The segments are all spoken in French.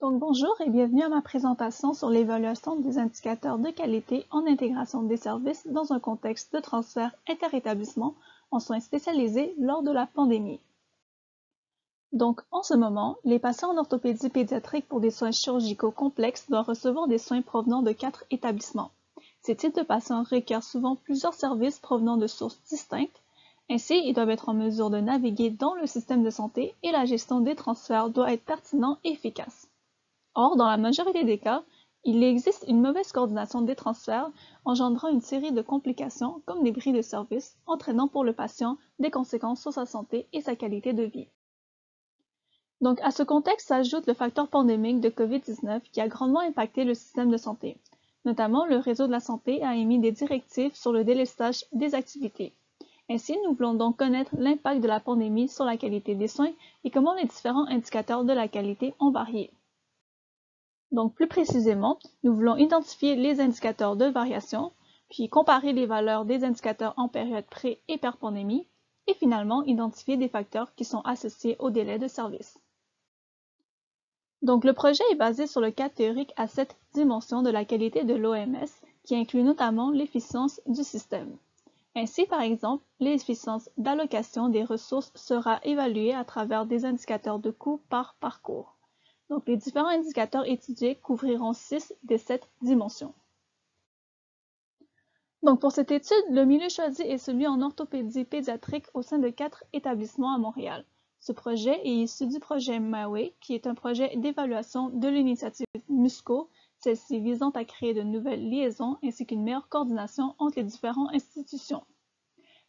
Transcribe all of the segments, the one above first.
Donc bonjour et bienvenue à ma présentation sur l'évaluation des indicateurs de qualité en intégration des services dans un contexte de transfert interétablissement en soins spécialisés lors de la pandémie. Donc en ce moment, les patients en orthopédie pédiatrique pour des soins chirurgicaux complexes doivent recevoir des soins provenant de 4 établissements. Ces types de patients requièrent souvent plusieurs services provenant de sources distinctes. Ainsi, ils doivent être en mesure de naviguer dans le système de santé et la gestion des transferts doit être pertinente et efficace. Or, dans la majorité des cas, il existe une mauvaise coordination des transferts, engendrant une série de complications comme des bris de service, entraînant pour le patient des conséquences sur sa santé et sa qualité de vie. Donc, à ce contexte s'ajoute le facteur pandémique de COVID-19 qui a grandement impacté le système de santé. Notamment, le réseau de la santé a émis des directives sur le délestage des activités. Ainsi, nous voulons donc connaître l'impact de la pandémie sur la qualité des soins et comment les différents indicateurs de la qualité ont varié. Donc, plus précisément, nous voulons identifier les indicateurs de variation, puis comparer les valeurs des indicateurs en période pré- et per-pandémie, et finalement, identifier des facteurs qui sont associés au délai de service. Donc, le projet est basé sur le cadre théorique à 7 dimensions de la qualité de l'OMS, qui inclut notamment l'efficience du système. Ainsi, par exemple, l'efficience d'allocation des ressources sera évaluée à travers des indicateurs de coût par parcours. Donc, les différents indicateurs étudiés couvriront 6 des 7 dimensions. Donc, pour cette étude, le milieu choisi est celui en orthopédie pédiatrique au sein de 4 établissements à Montréal. Ce projet est issu du projet MAWE, qui est un projet d'évaluation de l'initiative MUSCO, celle-ci visant à créer de nouvelles liaisons ainsi qu'une meilleure coordination entre les différentes institutions.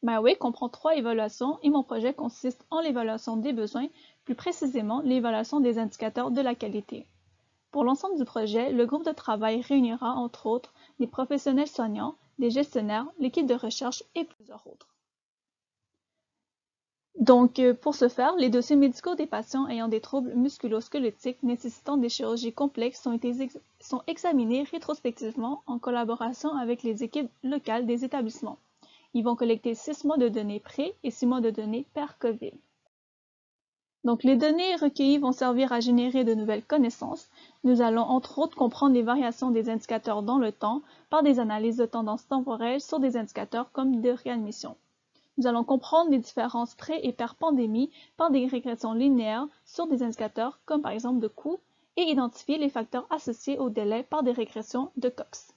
MAWE comprend 3 évaluations et mon projet consiste en l'évaluation des besoins, plus précisément l'évaluation des indicateurs de la qualité. Pour l'ensemble du projet, le groupe de travail réunira entre autres des professionnels soignants, des gestionnaires, l'équipe de recherche et plusieurs autres. Donc, pour ce faire, les dossiers médicaux des patients ayant des troubles musculo-squelettiques nécessitant des chirurgies complexes sont examinés rétrospectivement en collaboration avec les équipes locales des établissements. Ils vont collecter 6 mois de données pré- et 6 mois de données per-COVID. Donc, les données recueillies vont servir à générer de nouvelles connaissances. Nous allons entre autres comprendre les variations des indicateurs dans le temps par des analyses de tendances temporelles sur des indicateurs comme de réadmission. Nous allons comprendre les différences pré- et per-pandémie par des régressions linéaires sur des indicateurs comme par exemple de coût et identifier les facteurs associés au délai par des régressions de Cox.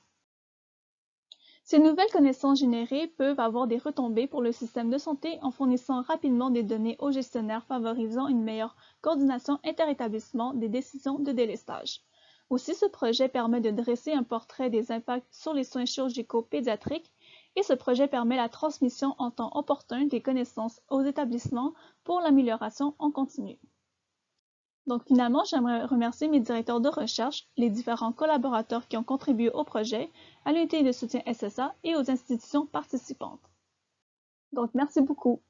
Ces nouvelles connaissances générées peuvent avoir des retombées pour le système de santé en fournissant rapidement des données aux gestionnaires favorisant une meilleure coordination interétablissement des décisions de délestage. Aussi, ce projet permet de dresser un portrait des impacts sur les soins chirurgicaux pédiatriques et ce projet permet la transmission en temps opportun des connaissances aux établissements pour l'amélioration en continu. Donc finalement, j'aimerais remercier mes directeurs de recherche, les différents collaborateurs qui ont contribué au projet, à l'unité de soutien SSA et aux institutions participantes. Donc merci beaucoup.